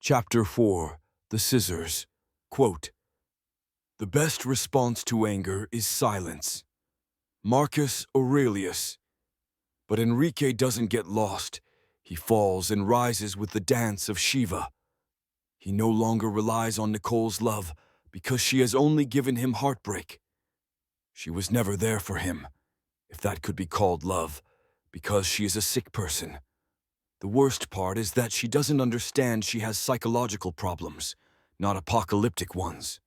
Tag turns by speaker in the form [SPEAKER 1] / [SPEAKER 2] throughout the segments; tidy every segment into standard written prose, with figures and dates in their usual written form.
[SPEAKER 1] Chapter 4. The Scissors. Quote, "The best response to anger is silence." Marcus Aurelius. But Enrique doesn't get lost. He falls and rises with the dance of Shiva. He no longer relies on Nicole's love because she has only given him heartbreak. She was never there for him, if that could be called love, because she is a sick person. The worst part is that she doesn't understand she has psychological problems, not apocalyptic ones.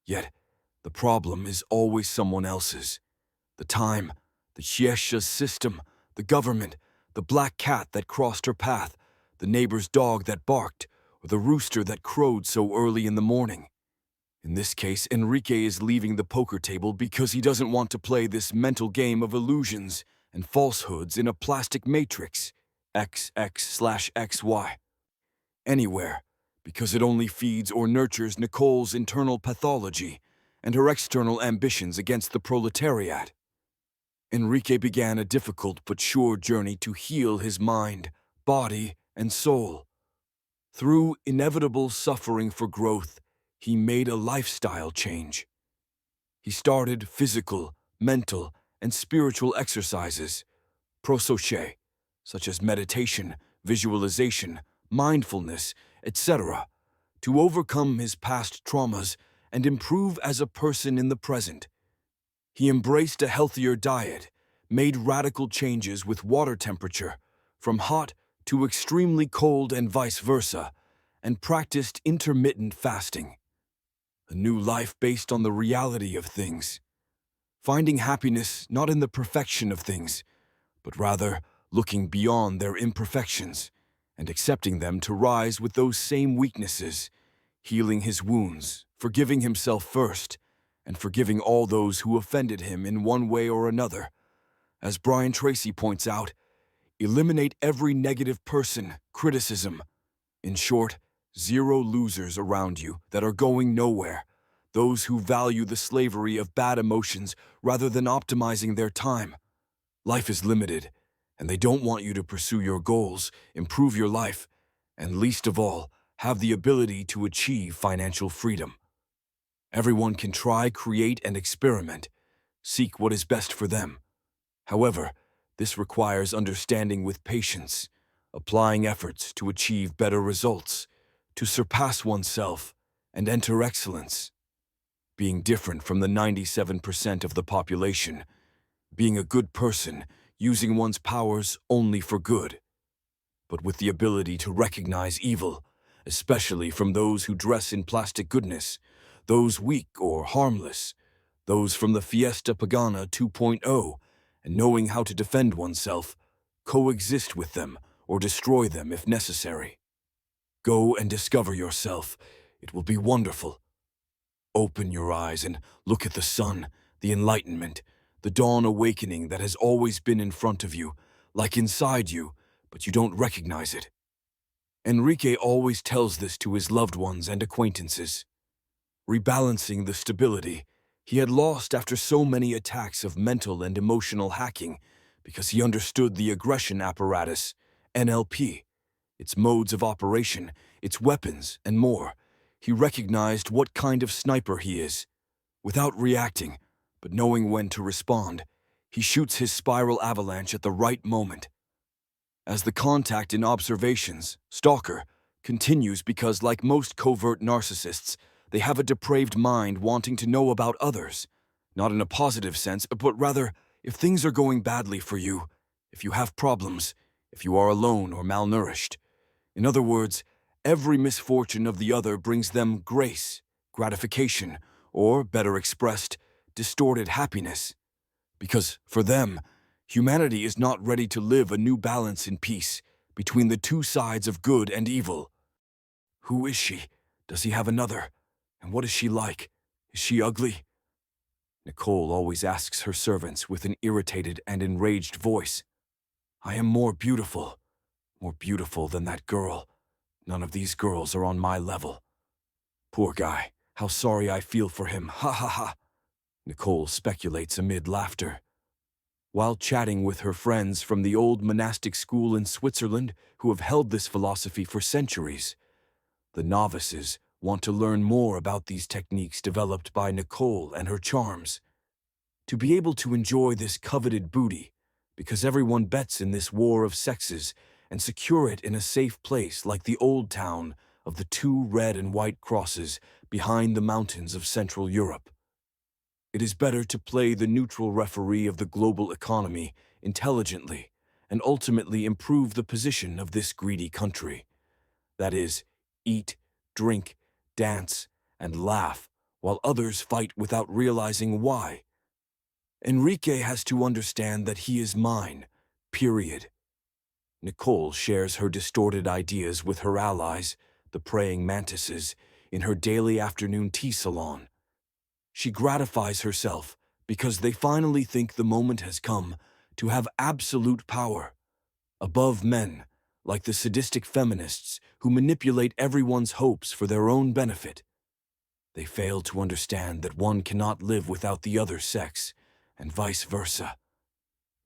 [SPEAKER 1] Yet, the problem is always someone else's. The time, the Chiesha's system, the government, the black cat that crossed her path, the neighbor's dog that barked, or the rooster that crowed so early in the morning. In this case, Enrique is leaving the poker table because he doesn't want to play this mental game of illusions and falsehoods in a plastic matrix, XX/XY. Anywhere, because it only feeds or nurtures Nicole's internal pathology and her external ambitions against the proletariat. Enrique began a difficult but sure journey to heal his mind, body, and soul. Through inevitable suffering for growth, he made a lifestyle change. He started physical, mental, and spiritual exercises, prosocial, such as meditation, visualization, mindfulness, etc., to overcome his past traumas and improve as a person in the present. He embraced a healthier diet, made radical changes with water temperature, from hot to extremely cold and vice versa, and practiced intermittent fasting. A new life based on the reality of things. Finding happiness not in the perfection of things, but rather looking beyond their imperfections and accepting them to rise with those same weaknesses, healing his wounds, forgiving himself first, and forgiving all those who offended him in one way or another. As Brian Tracy points out, eliminate every negative person, criticism. In short, zero losers around you that are going nowhere, those who value the slavery of bad emotions rather than optimizing their time. Life is limited, and they don't want you to pursue your goals, improve your life, and least of all, have the ability to achieve financial freedom. Everyone can try, create, and experiment, seek what is best for them. However, this requires understanding with patience, applying efforts to achieve better results, to surpass oneself, and enter excellence. Being different from the 97% of the population, being a good person, using one's powers only for good, but with the ability to recognize evil, especially from those who dress in plastic goodness, those weak or harmless, those from the Fiesta Pagana 2.0, and knowing how to defend oneself, coexist with them, or destroy them if necessary. Go and discover yourself. It will be wonderful. Open your eyes and look at the sun, the enlightenment, the dawn awakening that has always been in front of you, like inside you, but you don't recognize it. Enrique always tells this to his loved ones and acquaintances. Rebalancing the stability he had lost after so many attacks of mental and emotional hacking because he understood the aggression apparatus, NLP, its modes of operation, its weapons, and more. He recognized what kind of sniper he is. Without reacting, but knowing when to respond, he shoots his spiral avalanche at the right moment. As the contact in observations, stalker, continues because, like most covert narcissists, they have a depraved mind wanting to know about others, not in a positive sense, but rather, if things are going badly for you, if you have problems, if you are alone or malnourished. In other words, every misfortune of the other brings them grace, gratification, or, better expressed, distorted happiness. Because, for them, humanity is not ready to live a new balance in peace between the two sides of good and evil. Who is she? Does he have another? And what is she like? Is she ugly? Nicole always asks her servants with an irritated and enraged voice. I am more beautiful than that girl. None of these girls are on my level. Poor guy, how sorry I feel for him, ha ha ha. Nicole speculates amid laughter. While chatting with her friends from the old monastic school in Switzerland who have held this philosophy for centuries, The novices want to learn more about these techniques developed by Nicole and her charms, to be able to enjoy this coveted booty, because everyone bets in this war of sexes, and secure it in a safe place like the old town of the two red and white crosses behind the mountains of Central Europe. It is better to play the neutral referee of the global economy intelligently and ultimately improve the position of this greedy country. That is, eat, drink, dance, and laugh, while others fight without realizing why. Enrique has to understand that he is mine, period. Nicole shares her distorted ideas with her allies, the praying mantises, in her daily afternoon tea salon. She gratifies herself because they finally think the moment has come to have absolute power, above men, like the sadistic feminists who manipulate everyone's hopes for their own benefit. They fail to understand that one cannot live without the other sex, and vice versa.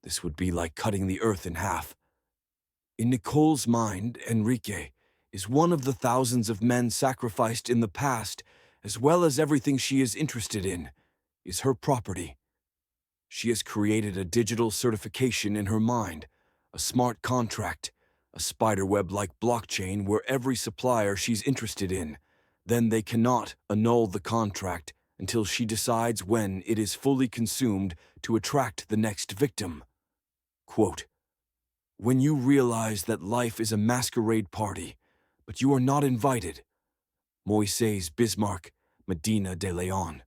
[SPEAKER 1] This would be like cutting the earth in half. In Nicole's mind, Enrique is one of the thousands of men sacrificed in the past, as well as everything she is interested in, is her property. She has created a digital certification in her mind, a smart contract, a spiderweb-like blockchain where every supplier she's interested in, then they cannot annul the contract until she decides when it is fully consumed to attract the next victim. Quote, "When you realize that life is a masquerade party, but you are not invited." Moisés Bismarck, Medina de Leon.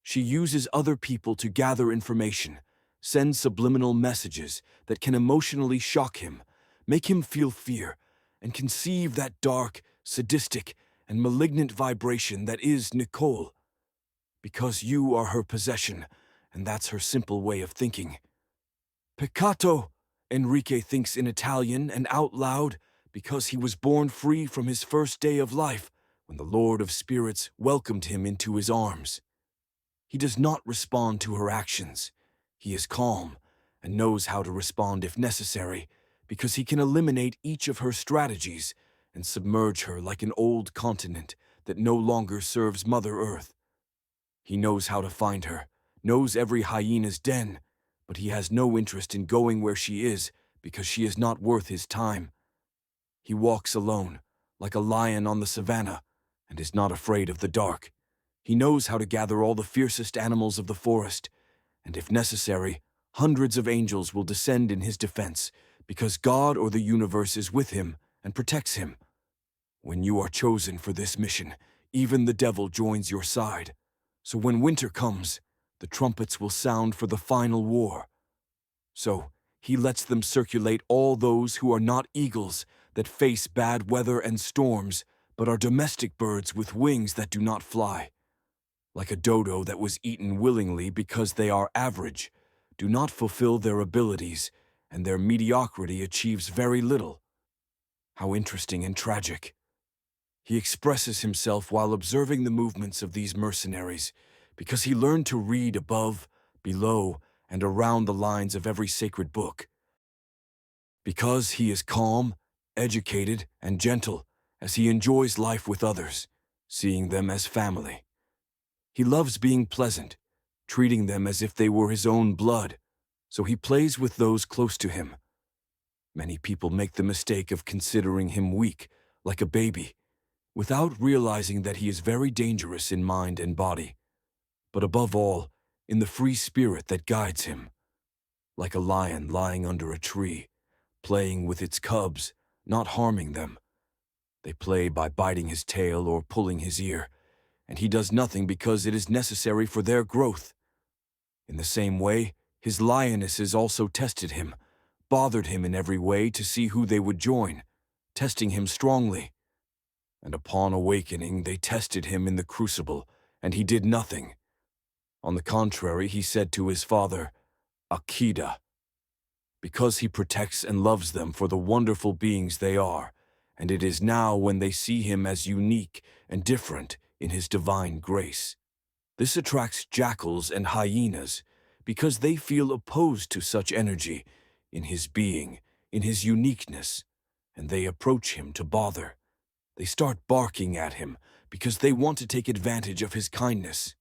[SPEAKER 1] She uses other people to gather information, send subliminal messages that can emotionally shock him, make him feel fear, and conceive that dark, sadistic, and malignant vibration that is Nicole. Because you are her possession, and that's her simple way of thinking. Peccato, Enrique thinks in Italian and out loud, because he was born free from his first day of life, when the Lord of Spirits welcomed him into his arms. He does not respond to her actions. He is calm and knows how to respond if necessary, because he can eliminate each of her strategies and submerge her like an old continent that no longer serves Mother Earth. He knows how to find her, knows every hyena's den, but he has no interest in going where she is because she is not worth his time. He walks alone, like a lion on the savannah, and is not afraid of the dark. He knows how to gather all the fiercest animals of the forest, and if necessary, hundreds of angels will descend in his defense, because God or the universe is with him and protects him. When you are chosen for this mission, even the devil joins your side. So when winter comes, the trumpets will sound for the final war. So he lets them circulate all those who are not eagles that face bad weather and storms, but are domestic birds with wings that do not fly. Like a dodo that was eaten willingly because they are average, do not fulfill their abilities, and their mediocrity achieves very little. How interesting and tragic. He expresses himself while observing the movements of these mercenaries, because he learned to read above, below, and around the lines of every sacred book. Because he is calm, educated, and gentle, as he enjoys life with others, seeing them as family. He loves being pleasant, treating them as if they were his own blood, so he plays with those close to him. Many people make the mistake of considering him weak, like a baby, without realizing that he is very dangerous in mind and body, but above all, in the free spirit that guides him. Like a lion lying under a tree, playing with its cubs, not harming them. They play by biting his tail or pulling his ear, and he does nothing because it is necessary for their growth. In the same way, his lionesses also tested him, bothered him in every way to see who they would join, testing him strongly. And upon awakening, they tested him in the crucible, and he did nothing. On the contrary, he said to his father, Akida, because he protects and loves them for the wonderful beings they are, and it is now when they see him as unique and different in his divine grace. This attracts jackals and hyenas, because they feel opposed to such energy in his being, in his uniqueness, and they approach him to bother. They start barking at him because they want to take advantage of his kindness.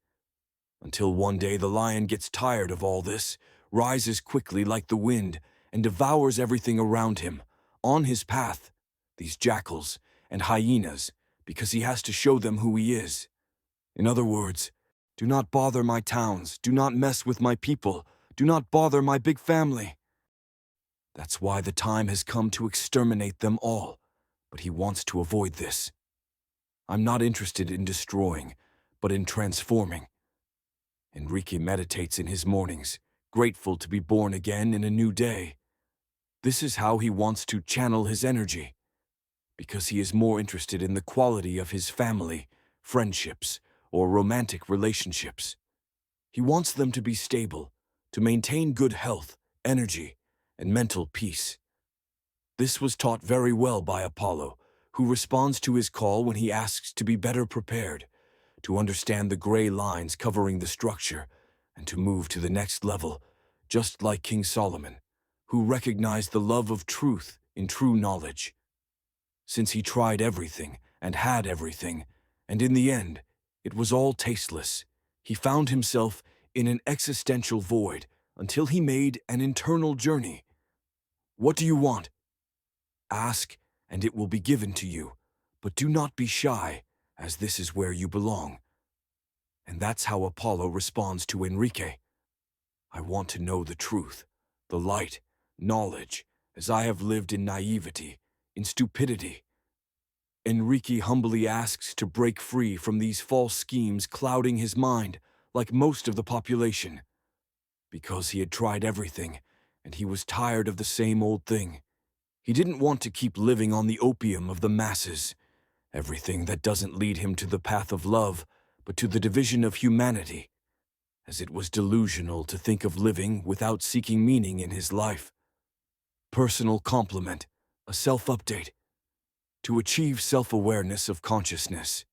[SPEAKER 1] Until one day the lion gets tired of all this, rises quickly like the wind, and devours everything around him, on his path, these jackals and hyenas, because he has to show them who he is. In other words, do not bother my towns, do not mess with my people, do not bother my big family. That's why the time has come to exterminate them all, but he wants to avoid this. I'm not interested in destroying, but in transforming. Enrique meditates in his mornings, grateful to be born again in a new day. This is how he wants to channel his energy, because he is more interested in the quality of his family, friendships, or romantic relationships. He wants them to be stable, to maintain good health, energy, and mental peace. This was taught very well by Apollo, who responds to his call when he asks to be better prepared, to understand the gray lines covering the structure, and to move to the next level, just like King Solomon, who recognized the love of truth in true knowledge. Since he tried everything and had everything, and in the end, it was all tasteless, he found himself in an existential void until he made an internal journey. What do you want? Ask, and it will be given to you, but do not be shy, as this is where you belong. And that's how Apollo responds to Enrique. I want to know the truth, the light, knowledge, as I have lived in naivety, in stupidity. Enrique humbly asks to break free from these false schemes clouding his mind, like most of the population. Because he had tried everything, and he was tired of the same old thing. He didn't want to keep living on the opium of the masses, everything that doesn't lead him to the path of love, but to the division of humanity, as it was delusional to think of living without seeking meaning in his life. Personal complement, a self-update, to achieve self-awareness of consciousness.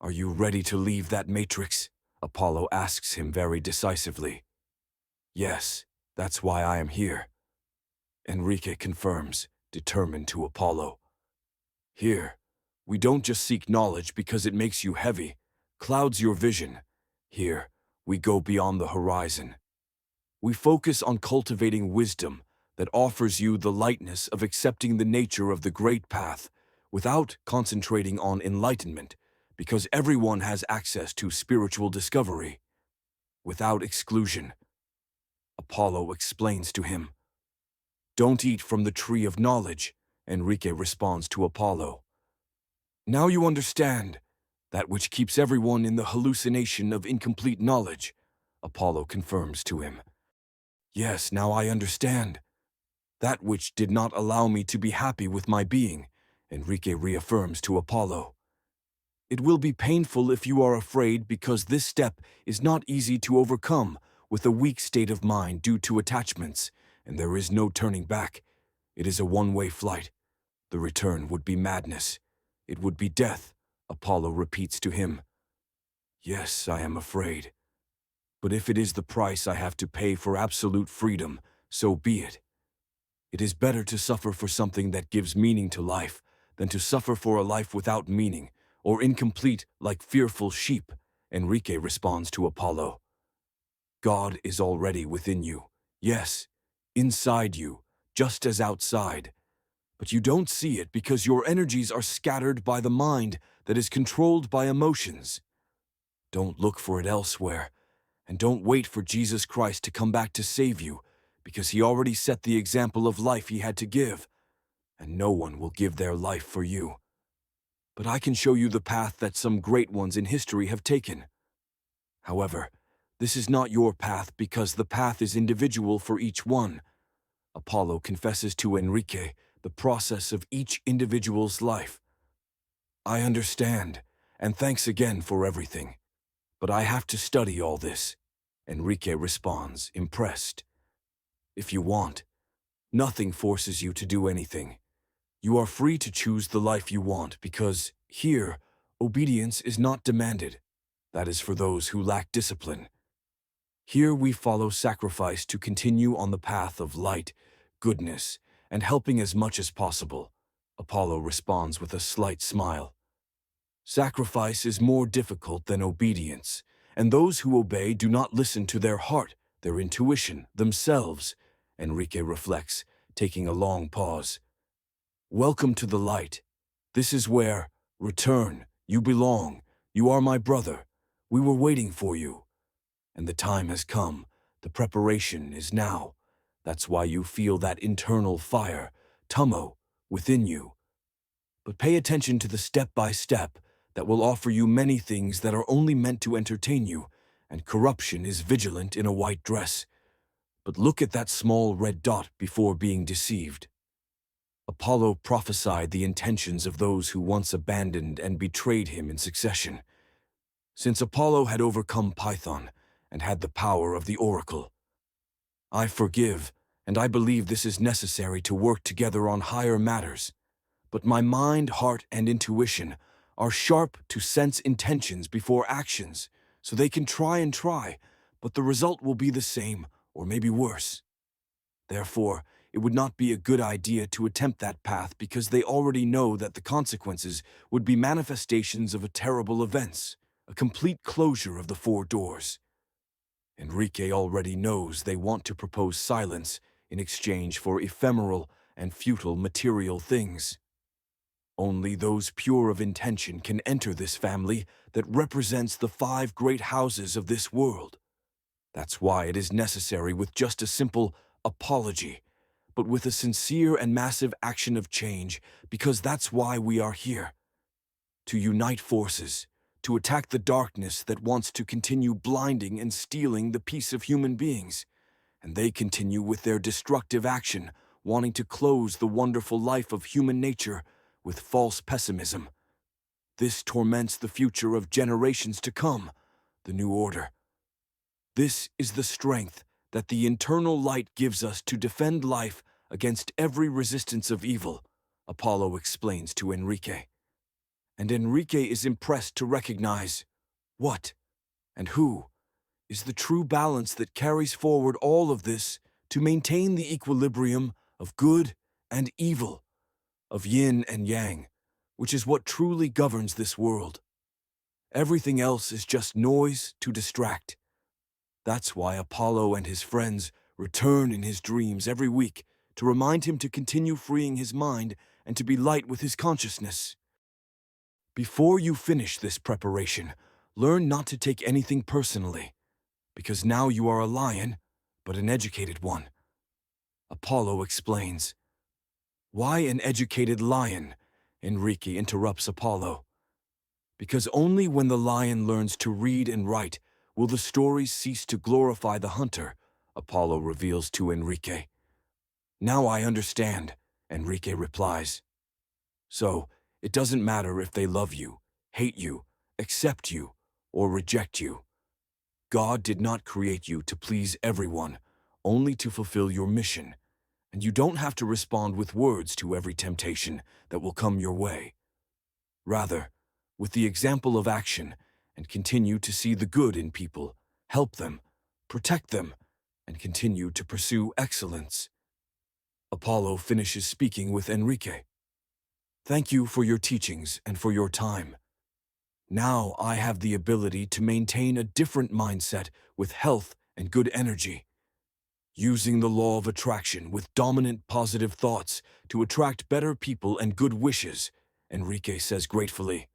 [SPEAKER 1] Are you ready to leave that matrix? Apollo asks him very decisively. Yes, that's why I am here. Enrique confirms, determined to Apollo. Here, we don't just seek knowledge because it makes you heavy, clouds your vision. Here, we go beyond the horizon. We focus on cultivating wisdom that offers you the lightness of accepting the nature of the great path without concentrating on enlightenment, because everyone has access to spiritual discovery. Without exclusion. Apollo explains to him. Don't eat from the tree of knowledge, Enrique responds to Apollo. Now you understand, that which keeps everyone in the hallucination of incomplete knowledge, Apollo confirms to him. Yes, now I understand. That which did not allow me to be happy with my being, Enrique reaffirms to Apollo. It will be painful if you are afraid because this step is not easy to overcome with a weak state of mind due to attachments, and there is no turning back. It is a one-way flight. The return would be madness. It would be death, Apollo repeats to him. Yes, I am afraid. But if it is the price I have to pay for absolute freedom, so be it. It is better to suffer for something that gives meaning to life than to suffer for a life without meaning, or incomplete like fearful sheep, Enrique responds to Apollo. God is already within you. Yes, inside you, just as outside. But you don't see it because your energies are scattered by the mind that is controlled by emotions. Don't look for it elsewhere, and don't wait for Jesus Christ to come back to save you, because he already set the example of life he had to give, and no one will give their life for you. But I can show you the path that some great ones in history have taken. However, this is not your path because the path is individual for each one. Apollo confesses to Enrique the process of each individual's life. I understand, and thanks again for everything. But I have to study all this, Enrique responds, impressed. If you want, nothing forces you to do anything. You are free to choose the life you want because, here, obedience is not demanded. That is for those who lack discipline. Here we follow sacrifice to continue on the path of light, goodness, and helping as much as possible. Apollo responds with a slight smile. Sacrifice is more difficult than obedience, and those who obey do not listen to their heart, their intuition, themselves. Enrique reflects, taking a long pause. Welcome to the light. This is where, return, you belong. You are my brother. We were waiting for you. And the time has come. The preparation is now. That's why you feel that internal fire, tummo, within you. But pay attention to the step-by-step that will offer you many things that are only meant to entertain you, and corruption is vigilant in a white dress. But look at that small red dot before being deceived. Apollo prophesied the intentions of those who once abandoned and betrayed him in succession. Since Apollo had overcome Python and had the power of the oracle, I forgive, and I believe this is necessary to work together on higher matters. But my mind, heart, and intuition are sharp to sense intentions before actions, so they can try, but the result will be the same, or maybe worse. Therefore, it would not be a good idea to attempt that path because they already know that the consequences would be manifestations of a terrible events, a complete closure of the four doors. Enrique already knows they want to propose silence in exchange for ephemeral and futile material things. Only those pure of intention can enter this family that represents the 5 great houses of this world. That's why it is necessary with just a simple apology, but with a sincere and massive action of change, because that's why we are here. To unite forces, to attack the darkness that wants to continue blinding and stealing the peace of human beings, and they continue with their destructive action, wanting to close the wonderful life of human nature with false pessimism. This torments the future of generations to come, the new order. This is the strength that the internal light gives us to defend life against every resistance of evil, Apollo explains to Enrique. And Enrique is impressed to recognize what and who is the true balance that carries forward all of this to maintain the equilibrium of good and evil, of yin and yang, which is what truly governs this world. Everything else is just noise to distract. That's why Apollo and his friends return in his dreams every week to remind him to continue freeing his mind and to be light with his consciousness. Before you finish this preparation, learn not to take anything personally, because now you are a lion, but an educated one. Apollo explains. Why an educated lion? Enrique interrupts Apollo. Because only when the lion learns to read and write will the stories cease to glorify the hunter, Apollo reveals to Enrique. Now I understand, Enrique replies. So, it doesn't matter if they love you, hate you, accept you, or reject you. God did not create you to please everyone, only to fulfill your mission. And you don't have to respond with words to every temptation that will come your way. Rather, with the example of action, and continue to see the good in people, help them, protect them, and continue to pursue excellence. Apollo finishes speaking with Enrique. Thank you for your teachings and for your time. Now I have the ability to maintain a different mindset with health and good energy. Using the law of attraction with dominant positive thoughts to attract better people and good wishes, Enrique says gratefully.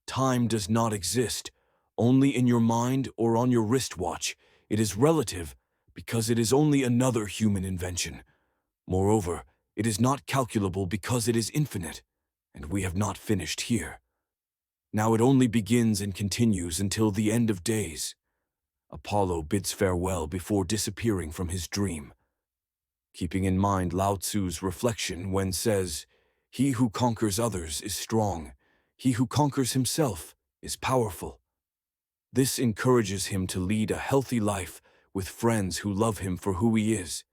[SPEAKER 1] Time does not exist, only in your mind or on your wristwatch. It is relative because it is only another human invention. Moreover, it is not calculable because it is infinite, and we have not finished here. Now it only begins and continues until the end of days. Apollo bids farewell before disappearing from his dream, keeping in mind Lao Tzu's reflection when says, "He who conquers others is strong. He who conquers himself is powerful." This encourages him to lead a healthy life with friends who love him for who he is,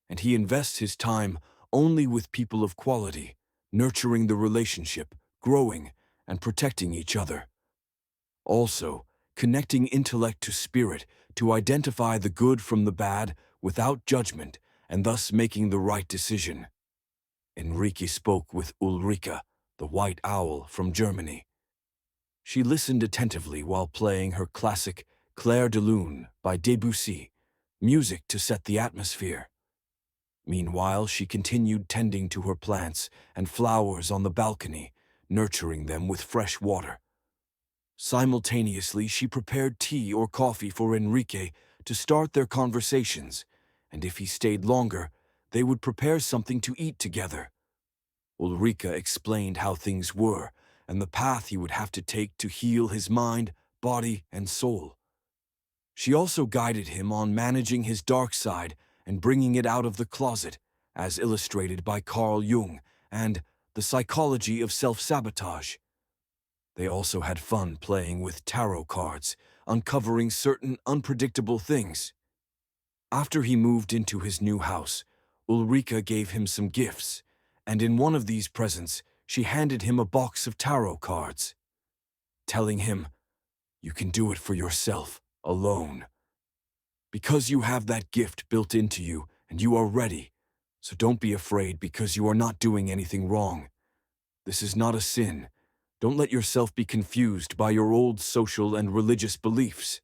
[SPEAKER 1] and he invests his time only with people of quality, nurturing the relationship, growing, and protecting each other. Also, connecting intellect to spirit to identify the good from the bad without judgment and thus making the right decision. Enrique spoke with Ulrika, the white owl from Germany. She listened attentively while playing her classic Clair de Lune by Debussy, music to set the atmosphere. Meanwhile, she continued tending to her plants and flowers on the balcony, nurturing them with fresh water. Simultaneously, she prepared tea or coffee for Enrique to start their conversations, and if he stayed longer, they would prepare something to eat together. Ulrika explained how things were and the path he would have to take to heal his mind, body, and soul. She also guided him on managing his dark side and bringing it out of the closet, as illustrated by Carl Jung and The Psychology of Self-Sabotage. They also had fun playing with tarot cards, uncovering certain unpredictable things. After he moved into his new house, Ulrika gave him some gifts, and in one of these presents, she handed him a box of tarot cards, telling him, "You can do it for yourself, alone. Because you have that gift built into you, and you are ready, so don't be afraid because you are not doing anything wrong. This is not a sin. Don't let yourself be confused by your old social and religious beliefs."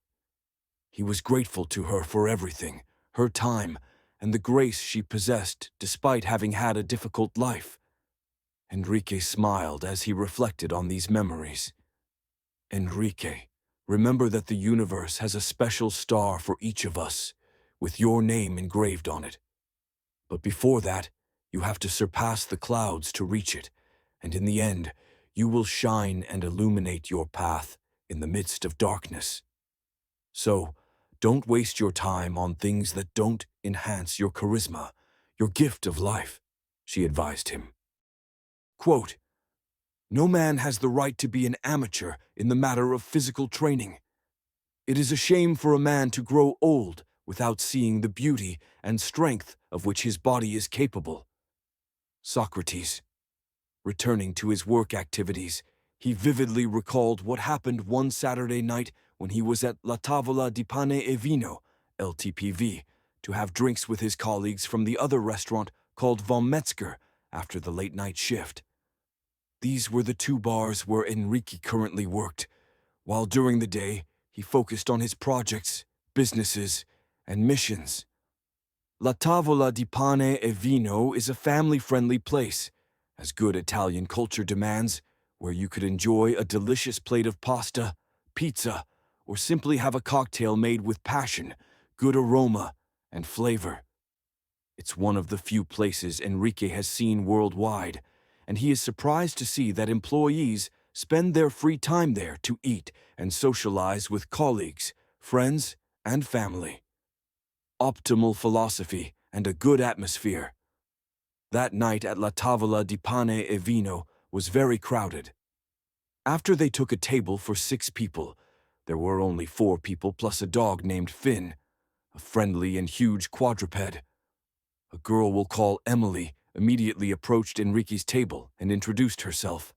[SPEAKER 1] He was grateful to her for everything, her time, and the grace she possessed despite having had a difficult life. Enrique smiled as he reflected on these memories. "Enrique, remember that the universe has a special star for each of us, with your name engraved on it. But before that, you have to surpass the clouds to reach it, and in the end, you will shine and illuminate your path in the midst of darkness. So, don't waste your time on things that don't enhance your charisma, your gift of life," she advised him. Quote, "No man has the right to be an amateur in the matter of physical training. It is a shame for a man to grow old without seeing the beauty and strength of which his body is capable." Socrates. Returning to his work activities, he vividly recalled what happened one Saturday night when he was at La Tavola di Pane e Vino, LTPV, to have drinks with his colleagues from the other restaurant called Vom Metzger after the late-night shift. These were the two bars where Enrique currently worked, while during the day he focused on his projects, businesses, and missions. La Tavola di Pane e Vino is a family-friendly place, as good Italian culture demands, where you could enjoy a delicious plate of pasta, pizza, or simply have a cocktail made with passion, good aroma, and flavor. It's one of the few places Enrique has seen worldwide, and he is surprised to see that employees spend their free time there to eat and socialize with colleagues, friends, and family. Optimal philosophy and a good atmosphere. That night at La Tavola di Pane e Vino was very crowded. After they took a table for 6 people, there were only 4 people plus a dog named Finn, a friendly and huge quadruped. A girl we'll call Emily immediately approached Enrique's table and introduced herself.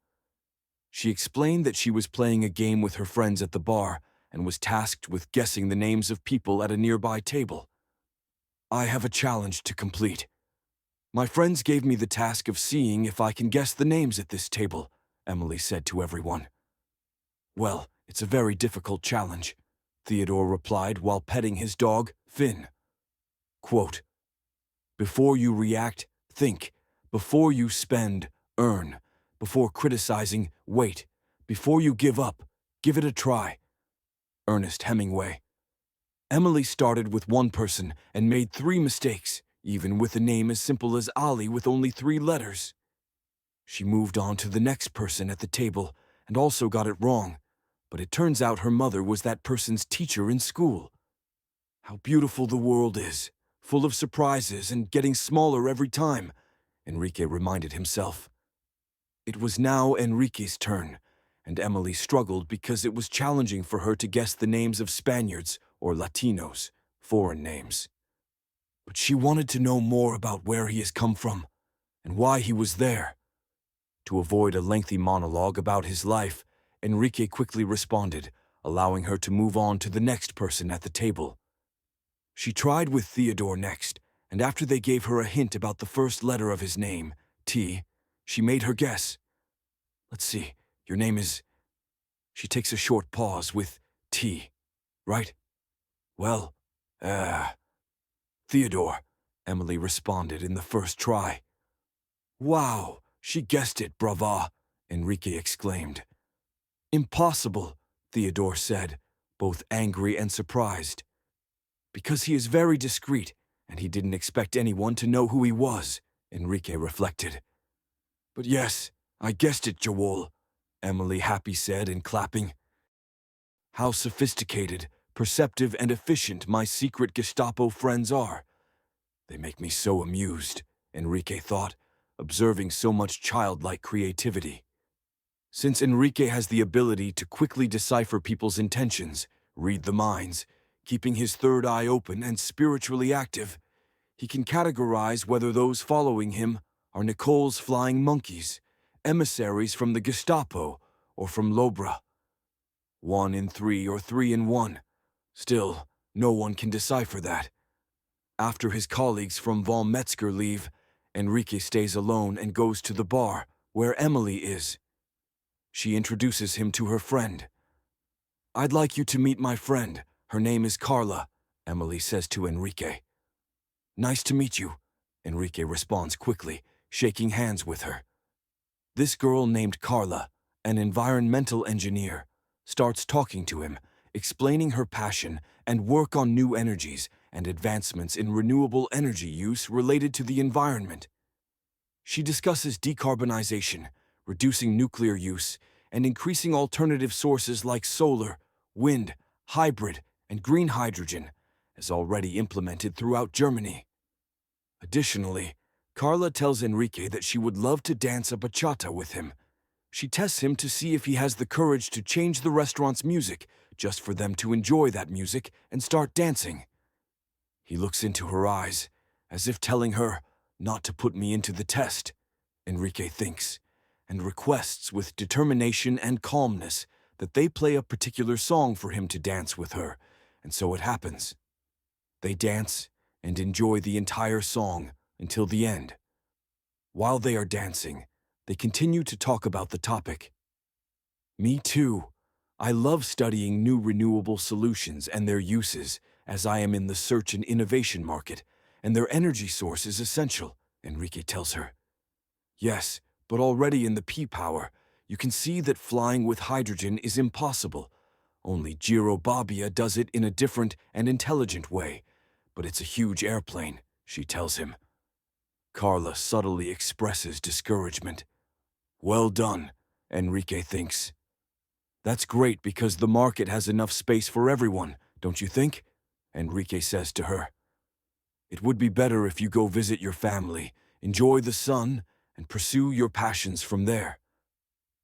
[SPEAKER 1] She explained that she was playing a game with her friends at the bar and was tasked with guessing the names of people at a nearby table. "I have a challenge to complete. My friends gave me the task of seeing if I can guess the names at this table," Emily said to everyone. "Well, it's a very difficult challenge," Theodore replied while petting his dog, Finn. Quote, "Before you react, think. Before you spend, earn. Before criticizing, wait. Before you give up, give it a try." Ernest Hemingway. Emily started with 1 person and made 3 mistakes, even with a name as simple as Ali with only 3 letters. She moved on to the next person at the table and also got it wrong, but it turns out her mother was that person's teacher in school. How beautiful the world is, full of surprises and getting smaller every time, Enrique reminded himself. It was now Enrique's turn, and Emily struggled because it was challenging for her to guess the names of Spaniards or Latinos, foreign names. But she wanted to know more about where he has come from and why he was there. To avoid a lengthy monologue about his life, Enrique quickly responded, allowing her to move on to the next person at the table. She tried with Theodore next, and after they gave her a hint about the first letter of his name, T, she made her guess. Let's see, your name is... She takes a short pause with T, right? Well, Theodore, Emily responded in the first try. Wow, she guessed it, brava, Enrique exclaimed. Impossible, Theodore said, both angry and surprised. Because he is very discreet, and he didn't expect anyone to know who he was, Enrique reflected. But yes, I guessed it, Joel, Emily happy said and clapping. How sophisticated, perceptive, and efficient my secret Gestapo friends are. They make me so amused, Enrique thought, observing so much childlike creativity. Since Enrique has the ability to quickly decipher people's intentions, read the minds, keeping his third eye open and spiritually active, he can categorize whether those following him are Nicole's flying monkeys, emissaries from the Gestapo, or from Lobra. 1 in 3 or 3 in 1. Still, no one can decipher that. After his colleagues from Von Metzger leave, Enrique stays alone and goes to the bar, where Emily is. She introduces him to her friend. I'd like you to meet my friend. Her name is Carla, Emily says to Enrique. Nice to meet you, Enrique responds quickly, shaking hands with her. This girl named Carla, an environmental engineer, starts talking to him, explaining her passion and work on new energies and advancements in renewable energy use related to the environment. She discusses decarbonization, reducing nuclear use, and increasing alternative sources like solar, wind, hybrid, and green hydrogen, as already implemented throughout Germany. Additionally, Carla tells Enrique that she would love to dance a bachata with him. She tests him to see if he has the courage to change the restaurant's music just for them to enjoy that music and start dancing. He looks into her eyes, as if telling her not to put me into the test, Enrique thinks, and requests with determination and calmness that they play a particular song for him to dance with her, and so it happens. They dance and enjoy the entire song until the end. While they are dancing, they continue to talk about the topic. Me too. I love studying new renewable solutions and their uses, as I am in the search and innovation market, and their energy source is essential, Enrique tells her. Yes, but already in the P-Power, you can see that flying with hydrogen is impossible. Only Giro Babbia does it in a different and intelligent way, but it's a huge airplane, she tells him. Carla subtly expresses discouragement. Well done, Enrique thinks. That's great because the market has enough space for everyone, don't you think? Enrique says to her. It would be better if you go visit your family, enjoy the sun, and pursue your passions from there.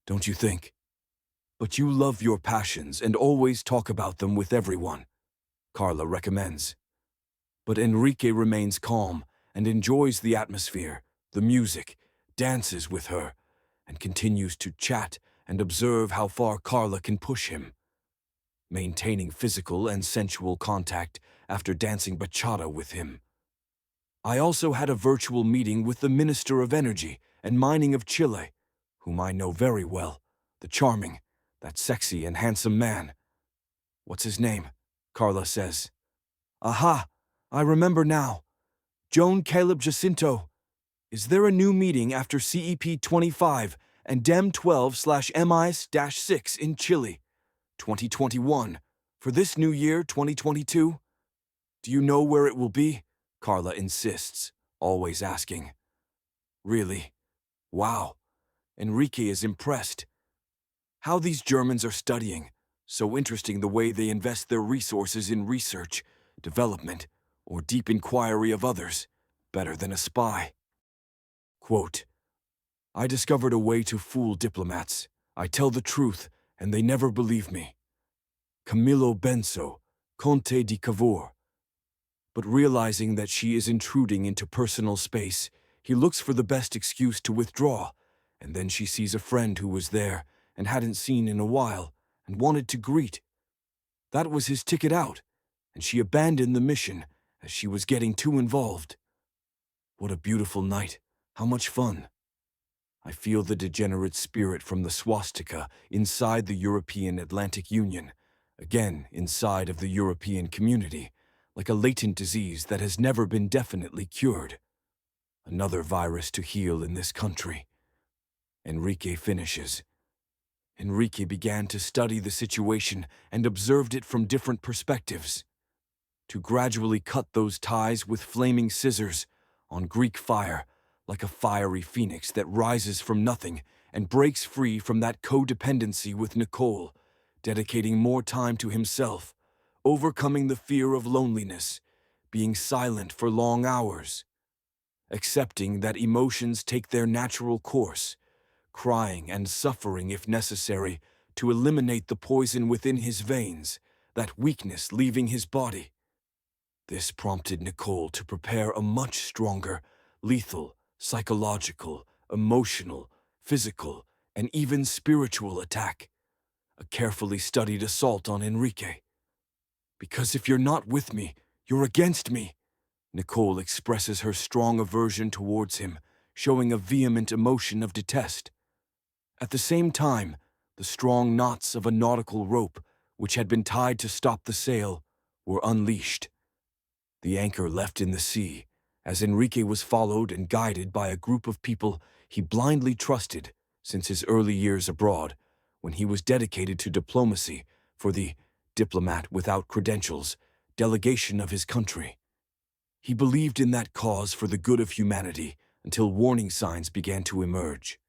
[SPEAKER 1] Don't you think? But you love your passions and always talk about them with everyone, Carla recommends. But Enrique remains calm and enjoys the atmosphere, the music, dances with her, and continues to chat and observe how far Carla can push him. Maintaining physical and sensual contact after dancing bachata with him. I also had a virtual meeting with the Minister of Energy and Mining of Chile, whom I know very well, the charming, that sexy and handsome man. What's his name? Carla says. Aha, I remember now. Joan Caleb Jacinto. Is there a new meeting after CEP 25 and DEM 12/MIS-6 in Chile, 2021, for this new year, 2022? Do you know where it will be? Carla insists, always asking. Really? Wow. Enrique is impressed. How these Germans are studying. So interesting the way they invest their resources in research, development, or deep inquiry of others, better than a spy. Quote, I discovered a way to fool diplomats. I tell the truth, and they never believe me. Camillo Benso, Conte di Cavour. But realizing that she is intruding into personal space, he looks for the best excuse to withdraw, and then she sees a friend who was there and hadn't seen in a while and wanted to greet. That was his ticket out, and she abandoned the mission as she was getting too involved. What a beautiful night. How much fun. I feel the degenerate spirit from the swastika inside the European Atlantic Union, again inside of the European community, like a latent disease that has never been definitely cured. Another virus to heal in this country. Enrique finishes. Enrique began to study the situation and observed it from different perspectives. To gradually cut those ties with flaming scissors, on Greek fire, like a fiery phoenix that rises from nothing and breaks free from that codependency with Nicole, dedicating more time to himself, overcoming the fear of loneliness, being silent for long hours, accepting that emotions take their natural course, crying and suffering if necessary to eliminate the poison within his veins, that weakness leaving his body. This prompted Nicole to prepare a much stronger, lethal, psychological, emotional, physical, and even spiritual attack, a carefully studied assault on Enrique. Because if you're not with me, you're against me. Nicole expresses her strong aversion towards him, showing a vehement emotion of detest. At the same time, the strong knots of a nautical rope, which had been tied to stop the sail, were unleashed. The anchor left in the sea, as Enrique was followed and guided by a group of people he blindly trusted since his early years abroad, when he was dedicated to diplomacy for the diplomat without credentials delegation of his country. He believed in that cause for the good of humanity until warning signs began to emerge.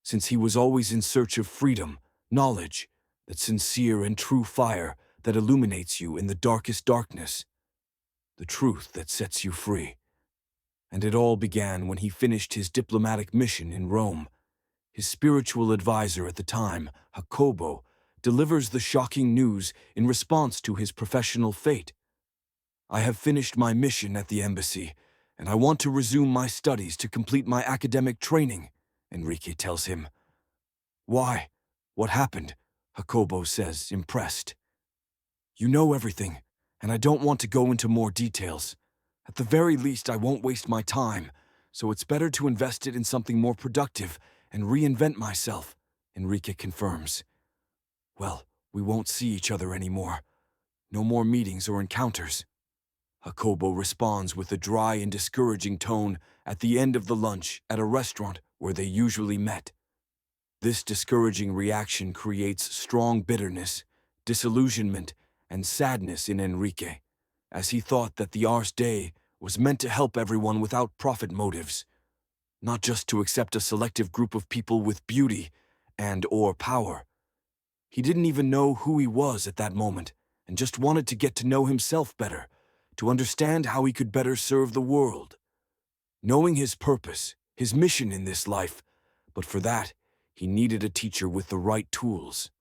[SPEAKER 1] Since he was always in search of freedom, knowledge, that sincere and true fire that illuminates you in the darkest darkness, the truth that sets you free. And it all began when he finished his diplomatic mission in Rome. His spiritual advisor at the time, Jacobo, delivers the shocking news in response to his professional fate. I have finished my mission at the embassy, and I want to resume my studies to complete my academic training, Enrique tells him. Why? What happened? Jacobo says, impressed. You know everything, and I don't want to go into more details. At the very least, I won't waste my time, so it's better to invest it in something more productive and reinvent myself, Enrique confirms. Well, we won't see each other anymore. No more meetings or encounters. Jacobo responds with a dry and discouraging tone at the end of the lunch at a restaurant where they usually met. This discouraging reaction creates strong bitterness, disillusionment, and sadness in Enrique, as he thought that the Ars Dei was meant to help everyone without profit motives, not just to accept a selective group of people with beauty and/or power. He didn't even know who he was at that moment, and just wanted to get to know himself better, to understand how he could better serve the world. Knowing his purpose, his mission in this life, but for that, he needed a teacher with the right tools.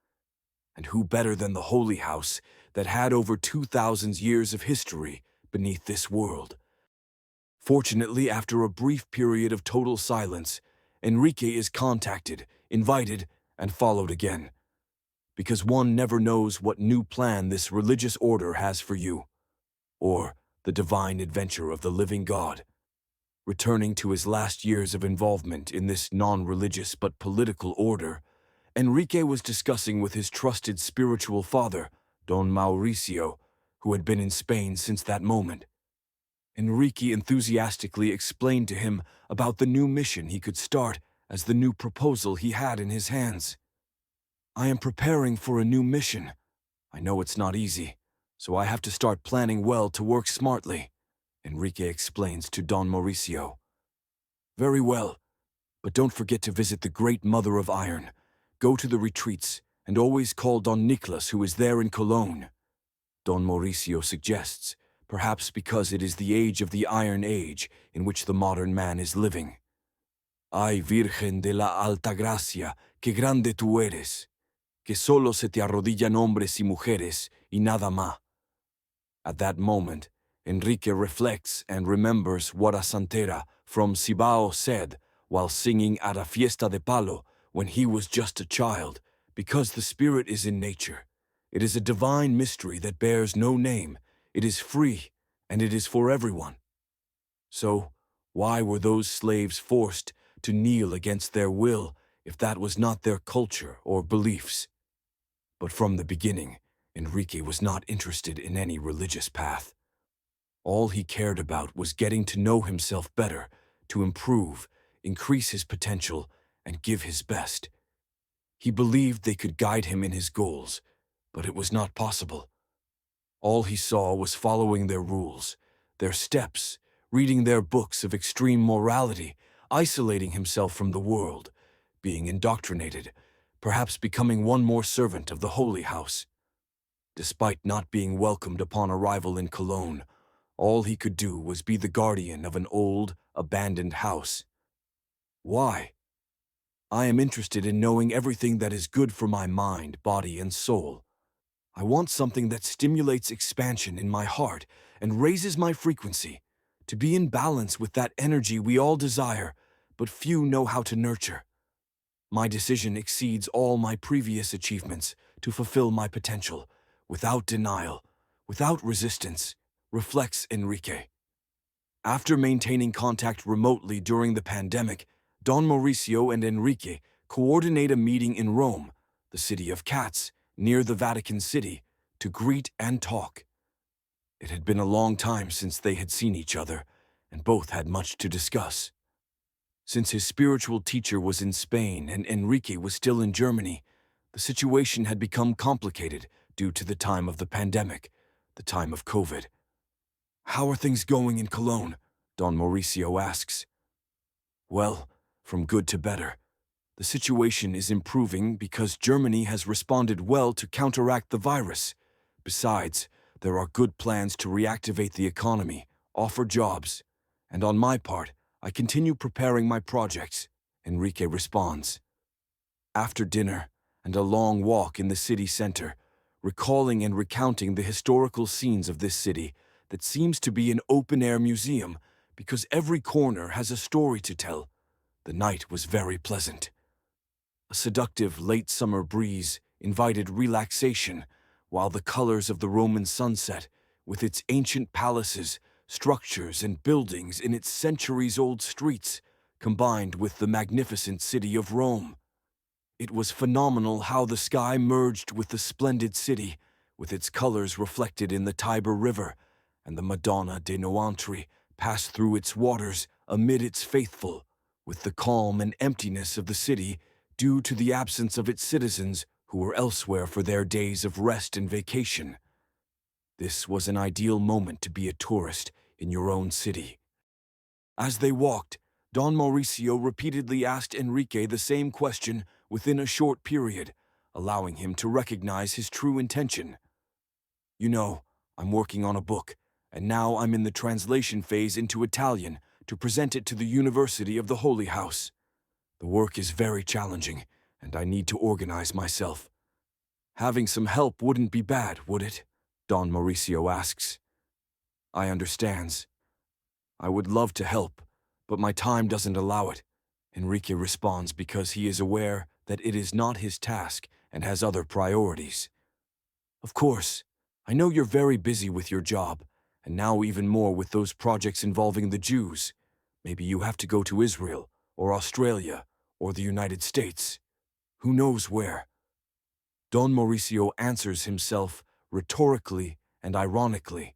[SPEAKER 1] And who better than the Holy House that had over 2,000 years of history beneath this world? Fortunately, after a brief period of total silence, Enrique is contacted, invited, and followed again. Because one never knows what new plan this religious order has for you, or the divine adventure of the living God. Returning to his last years of involvement in this non-religious but political order, Enrique was discussing with his trusted spiritual father, Don Mauricio, who had been in Spain since that moment. Enrique enthusiastically explained to him about the new mission he could start as the new proposal he had in his hands. I am preparing for a new mission. I know it's not easy, so I have to start planning well to work smartly, Enrique explains to Don Mauricio. Very well, but don't forget to visit the great Mother of Iron. Go to the retreats, and always call Don Nicolas, who is there in Cologne. Don Mauricio suggests, perhaps because it is the age of the Iron Age in which the modern man is living. Ay, Virgen de la Alta Gracia, que grande tú eres, que solo se te arrodillan hombres y mujeres y nada más. At that moment, Enrique reflects and remembers what a santera from Cibao said while singing at a fiesta de palo when he was just a child, because the spirit is in nature. It is a divine mystery that bears no name. It is free, and it is for everyone. So, why were those slaves forced to kneel against their will if that was not their culture or beliefs. But from the beginning, Enrique was not interested in any religious path. All he cared about was getting to know himself better, to improve, increase his potential, and give his best. He believed they could guide him in his goals, but it was not possible. All he saw was following their rules, their steps, reading their books of extreme morality, isolating himself from the world, being indoctrinated, perhaps becoming one more servant of the Holy House. Despite not being welcomed upon arrival in Cologne, all he could do was be the guardian of an old, abandoned house. Why? I am interested in knowing everything that is good for my mind, body, and soul. I want something that stimulates expansion in my heart and raises my frequency, to be in balance with that energy we all desire, but few know how to nurture. My decision exceeds all my previous achievements to fulfill my potential, without denial, without resistance, reflects Enrique. After maintaining contact remotely during the pandemic, Don Mauricio and Enrique coordinate a meeting in Rome, the city of cats, near the Vatican City, to greet and talk. It had been a long time since they had seen each other, and both had much to discuss. Since his spiritual teacher was in Spain and Enrique was still in Germany, the situation had become complicated due to the time of the pandemic, the time of COVID. "How are things going in Cologne?" Don Mauricio asks. "Well, from good to better. The situation is improving because Germany has responded well to counteract the virus. Besides, there are good plans to reactivate the economy, offer jobs, and on my part, I continue preparing my projects," Enrique responds. After dinner and a long walk in the city center, recalling and recounting the historical scenes of this city that seems to be an open-air museum because every corner has a story to tell, the night was very pleasant. A seductive late summer breeze invited relaxation, while the colors of the Roman sunset, with its ancient palaces, structures, and buildings in its centuries-old streets, combined with the magnificent city of Rome. It was phenomenal how the sky merged with the splendid city, with its colors reflected in the Tiber River, and the Madonna de Noantri passed through its waters amid its faithful, with the calm and emptiness of the city due to the absence of its citizens who were elsewhere for their days of rest and vacation. This was an ideal moment to be a tourist in your own city. As they walked, Don Mauricio repeatedly asked Enrique the same question within a short period, allowing him to recognize his true intention. "You know, I'm working on a book, and now I'm in the translation phase into Italian to present it to the University of the Holy House. The work is very challenging, and I need to organize myself. Having some help wouldn't be bad, would it?" Don Mauricio asks. "I understands. I would love to help, but my time doesn't allow it," Enrique responds because he is aware that it is not his task and has other priorities. "Of course, I know you're very busy with your job, and now even more with those projects involving the Jews. Maybe you have to go to Israel, or Australia, or the United States. Who knows where?" Don Mauricio answers himself rhetorically and ironically.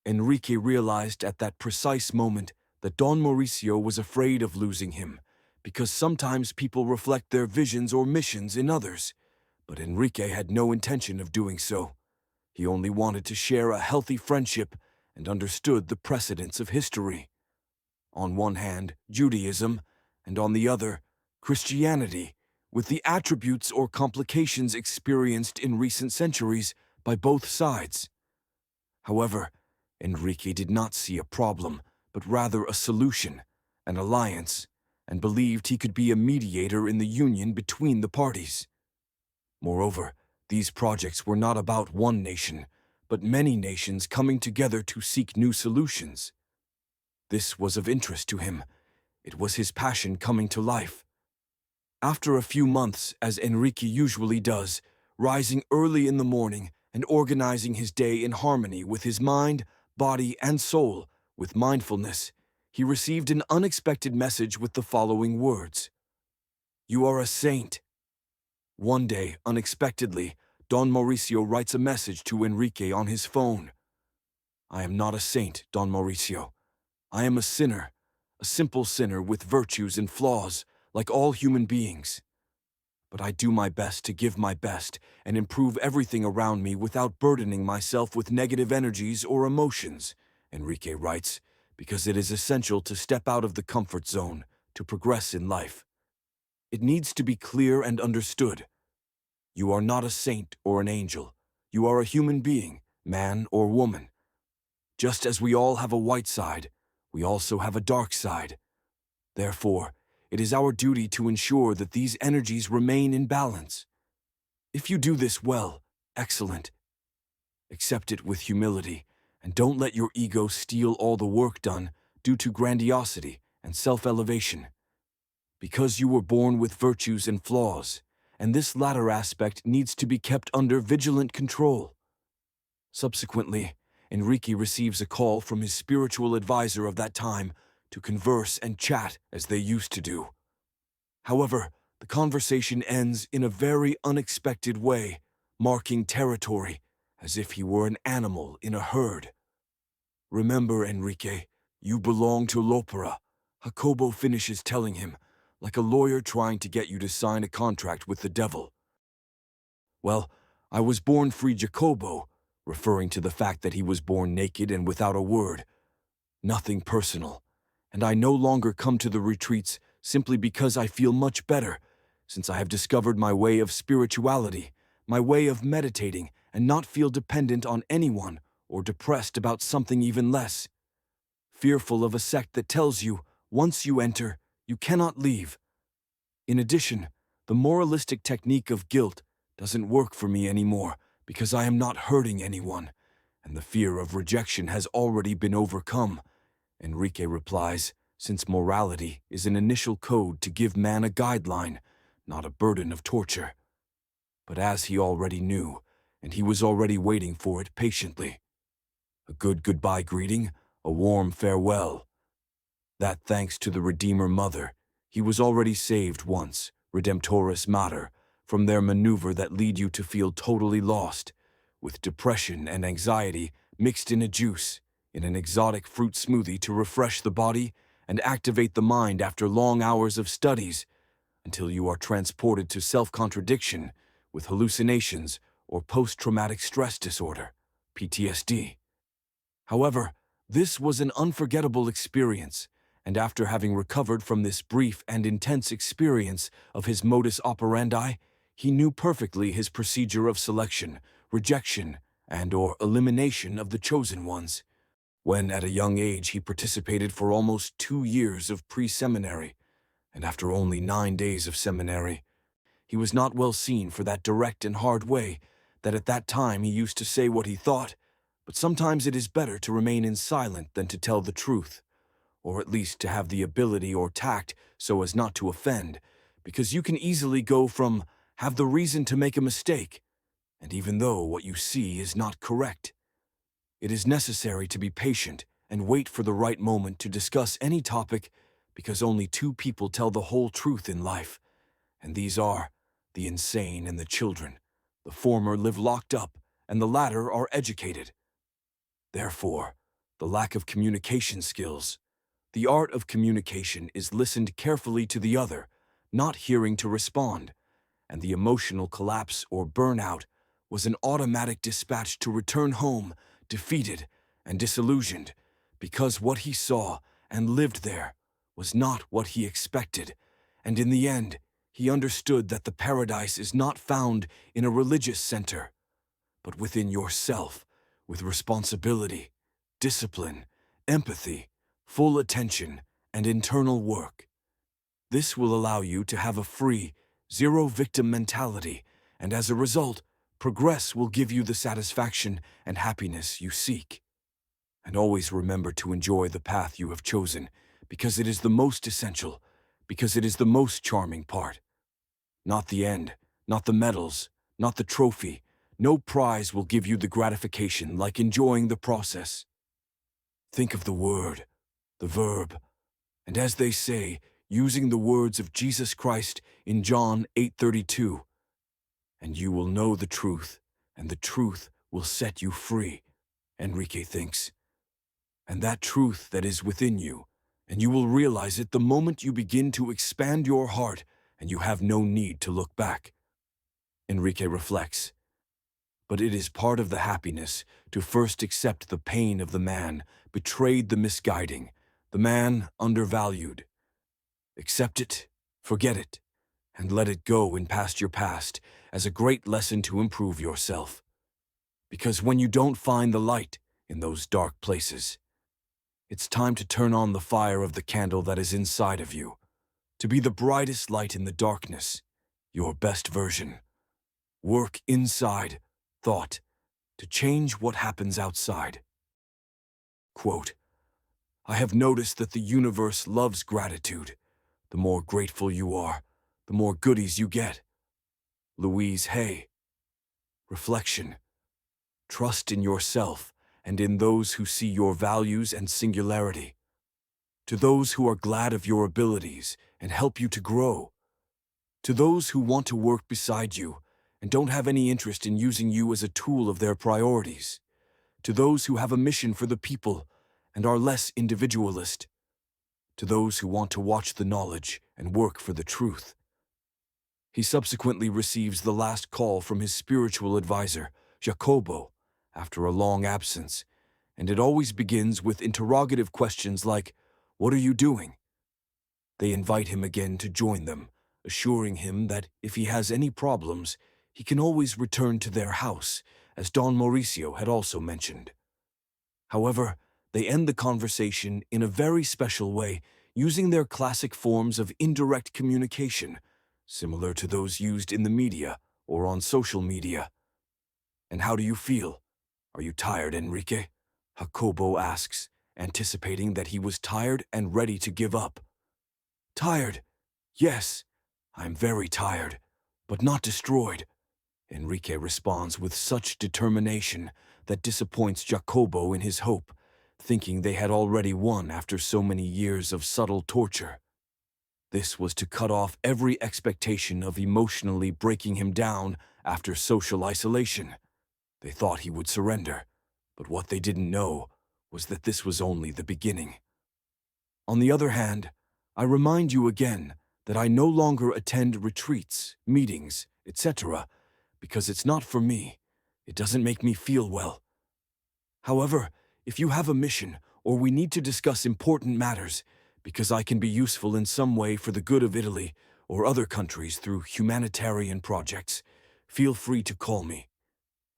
[SPEAKER 1] Enrique realized at that precise moment that Don Mauricio was afraid of losing him, because sometimes people reflect their visions or missions in others, but Enrique had no intention of doing so. He only wanted to share a healthy friendship and understood the precedents of history. On one hand, Judaism, and on the other, Christianity, with the attributes or complications experienced in recent centuries by both sides. However, Enrique did not see a problem, but rather a solution, an alliance, and believed he could be a mediator in the union between the parties. Moreover, these projects were not about one nation, but many nations coming together to seek new solutions. This was of interest to him. It was his passion coming to life. After a few months, as Enrique usually does, rising early in the morning and organizing his day in harmony with his mind, body, and soul, with mindfulness, he received an unexpected message with the following words: "You are a saint." One day, unexpectedly, Don Mauricio writes a message to Enrique on his phone. "I am not a saint, Don Mauricio. I am a sinner, a simple sinner with virtues and flaws, like all human beings. But I do my best to give my best and improve everything around me without burdening myself with negative energies or emotions," Enrique writes, because it is essential to step out of the comfort zone to progress in life. It needs to be clear and understood. You are not a saint or an angel. You are a human being, man or woman. Just as we all have a white side, we also have a dark side. Therefore, it is our duty to ensure that these energies remain in balance. If you do this well, excellent. Accept it with humility, and don't let your ego steal all the work done due to grandiosity and self-elevation. Because you were born with virtues and flaws, and this latter aspect needs to be kept under vigilant control. Subsequently, Enrique receives a call from his spiritual advisor of that time to converse and chat as they used to do. However, the conversation ends in a very unexpected way, marking territory, as if he were an animal in a herd. "Remember, Enrique, you belong to l'opera," Jacobo finishes telling him, like a lawyer trying to get you to sign a contract with the devil. "Well, I was born free Jacobo," referring to the fact that he was born naked and without a word. "Nothing personal, and I no longer come to the retreats simply because I feel much better, since I have discovered my way of spirituality, my way of meditating and not feel dependent on anyone or depressed about something even less. Fearful of a sect that tells you, once you enter, you cannot leave. In addition, the moralistic technique of guilt doesn't work for me anymore because I am not hurting anyone, and the fear of rejection has already been overcome," Enrique replies, since morality is an initial code to give man a guideline, not a burden of torture. But as he already knew, and he was already waiting for it patiently. A good goodbye greeting, a warm farewell. That thanks to the Redeemer Mother, he was already saved once, Redemptoris Mater, from their maneuver that lead you to feel totally lost, with depression and anxiety mixed in a juice, in an exotic fruit smoothie to refresh the body and activate the mind after long hours of studies, until you are transported to self-contradiction with hallucinations or post-traumatic stress disorder, PTSD. However, this was an unforgettable experience, and after having recovered from this brief and intense experience of his modus operandi, he knew perfectly his procedure of selection, rejection, and/or elimination of the chosen ones. When at a young age he participated for almost 2 years of pre-seminary, and after only 9 days of seminary, he was not well seen for that direct and hard way that at that time he used to say what he thought, but sometimes it is better to remain in silent than to tell the truth, or at least to have the ability or tact so as not to offend, because you can easily go from have the reason to make a mistake, and even though what you see is not correct. It is necessary to be patient and wait for the right moment to discuss any topic, because only 2 people tell the whole truth in life, and these are the insane and the children. The former live locked up, and the latter are educated. Therefore, the lack of communication skills. The art of communication is listened carefully to the other, not hearing to respond, and the emotional collapse or burnout was an automatic dispatch to return home, defeated and disillusioned, because what he saw and lived there was not what he expected, and in the end, he understood that the paradise is not found in a religious center, but within yourself, with responsibility, discipline, empathy, full attention, and internal work. This will allow you to have a free, zero-victim mentality, and as a result, progress will give you the satisfaction and happiness you seek. And always remember to enjoy the path you have chosen, because it is the most essential, because it is the most charming part. Not the end, not the medals, not the trophy. No prize will give you the gratification like enjoying the process. Think of the word the verb, and as they say, using the words of Jesus Christ in John 8:32, "And you will know the truth, and the truth will set you free," Enrique thinks. And that truth that is within you, and you will realize it the moment you begin to expand your heart and you have no need to look back. Enrique reflects. But it is part of the happiness to first accept the pain of the man betrayed, the misguiding, the man undervalued. Accept it, forget it, and let it go in past your past as a great lesson to improve yourself. Because when you don't find the light in those dark places, it's time to turn on the fire of the candle that is inside of you, to be the brightest light in the darkness, your best version. Work inside, thought, to change what happens outside. Quote, "I have noticed that the universe loves gratitude. The more grateful you are, the more goodies you get." Louise Hay. Reflection. Trust in yourself and in those who see your values and singularity. To those who are glad of your abilities and help you to grow. To those who want to work beside you and don't have any interest in using you as a tool of their priorities. To those who have a mission for the people and are less individualist. To those who want to watch the knowledge and work for the truth. He subsequently receives the last call from his spiritual advisor, Jacobo, after a long absence, and it always begins with interrogative questions like, "What are you doing?" They invite him again to join them, assuring him that if he has any problems, he can always return to their house, as Don Mauricio had also mentioned. However, they end the conversation in a very special way, using their classic forms of indirect communication, similar to those used in the media or on social media. "And how do you feel? Are you tired, Enrique?" Jacobo asks, anticipating that he was tired and ready to give up. "Tired? Yes, I'm very tired, but not destroyed," Enrique responds with such determination that disappoints Jacobo in his hope, thinking they had already won after so many years of subtle torture. This was to cut off every expectation of emotionally breaking him down after social isolation. They thought he would surrender, but what they didn't know was that this was only the beginning. On the other hand, I remind you again that I no longer attend retreats, meetings, etc., because it's not for me. It doesn't make me feel well. However, if you have a mission or we need to discuss important matters, because I can be useful in some way for the good of Italy or other countries through humanitarian projects, feel free to call me.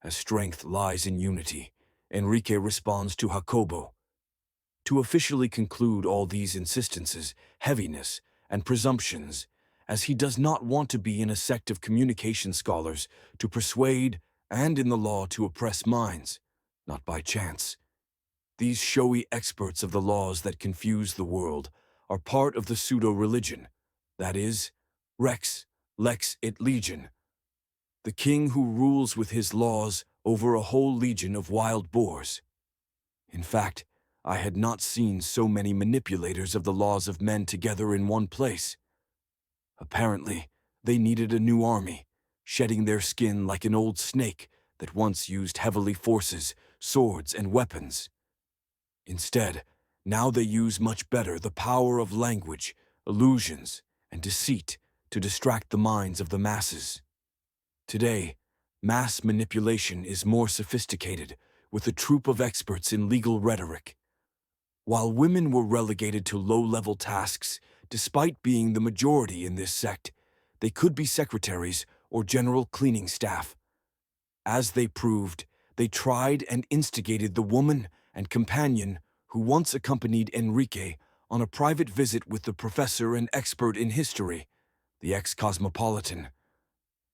[SPEAKER 1] As strength lies in unity, Enrique responds to Jacobo. To officially conclude all these insistences, heaviness, and presumptions, as he does not want to be in a sect of communication scholars to persuade and in the law to oppress minds, not by chance. These showy experts of the laws that confuse the world are part of the pseudo-religion, that is, Rex, Lex et Legion, the king who rules with his laws over a whole legion of wild boars. In fact, I had not seen so many manipulators of the laws of men together in one place. Apparently, they needed a new army, shedding their skin like an old snake that once used heavily forces, swords, and weapons. Instead, now they use much better the power of language, illusions, and deceit to distract the minds of the masses. Today, mass manipulation is more sophisticated, with a troupe of experts in legal rhetoric. While women were relegated to low-level tasks, despite being the majority in this sect, they could be secretaries or general cleaning staff. As they proved, they tried and instigated the woman and companion who once accompanied Enrique on a private visit with the professor and expert in history, the ex-cosmopolitan.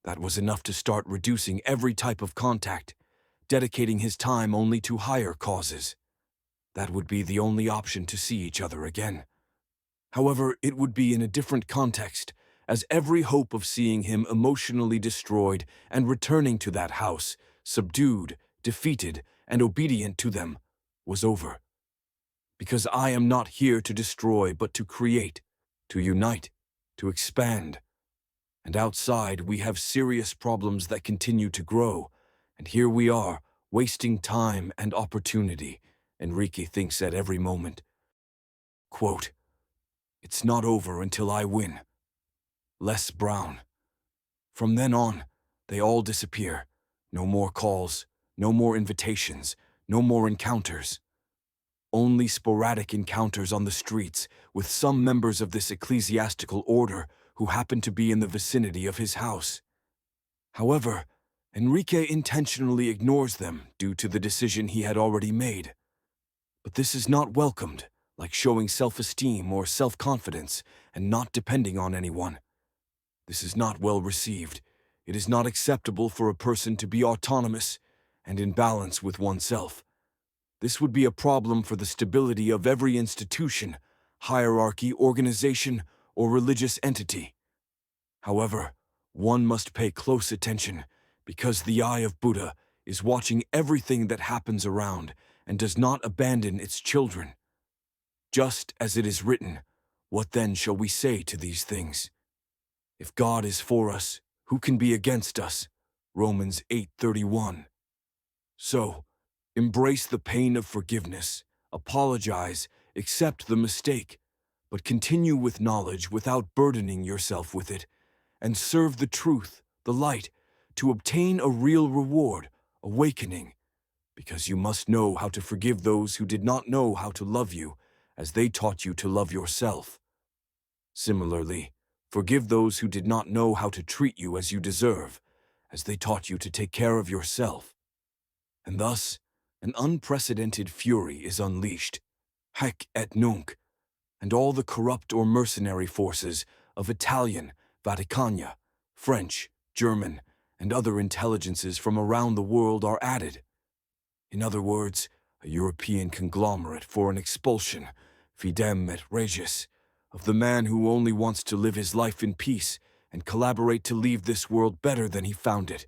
[SPEAKER 1] That was enough to start reducing every type of contact, dedicating his time only to higher causes. That would be the only option to see each other again. However, it would be in a different context, as every hope of seeing him emotionally destroyed and returning to that house, subdued, defeated, and obedient to them, was over. because I am not here to destroy but to create, to unite, to expand. And outside we have serious problems that continue to grow, and here we are, wasting time and opportunity, Enrique thinks at every moment. Quote, "It's not over until I win." Les Brown. From then on, they all disappear. No more calls, no more invitations, no more encounters. Only sporadic encounters on the streets with some members of this ecclesiastical order who happen to be in the vicinity of his house. However, Enrique intentionally ignores them due to the decision he had already made. But this is not welcomed, like showing self-esteem or self-confidence and not depending on anyone. This is not well received. It is not acceptable for a person to be autonomous and in balance with oneself. This would be a problem for the stability of every institution, hierarchy, organization, or religious entity. However, one must pay close attention because the eye of Buddha is watching everything that happens around and does not abandon its children. Just as it is written, what then shall we say to these things? If God is for us, who can be against us? Romans 8:31. So, embrace the pain of forgiveness, apologize, accept the mistake, but continue with knowledge without burdening yourself with it, and serve the truth, the light, to obtain a real reward, awakening, because you must know how to forgive those who did not know how to love you, as they taught you to love yourself. Similarly, forgive those who did not know how to treat you as you deserve, as they taught you to take care of yourself. And thus, an unprecedented fury is unleashed, haec et nunc, and all the corrupt or mercenary forces of Italian, Vaticania, French, German, and other intelligences from around the world are added. In other words, a European conglomerate for an expulsion, fidem et regis, of the man who only wants to live his life in peace and collaborate to leave this world better than he found it.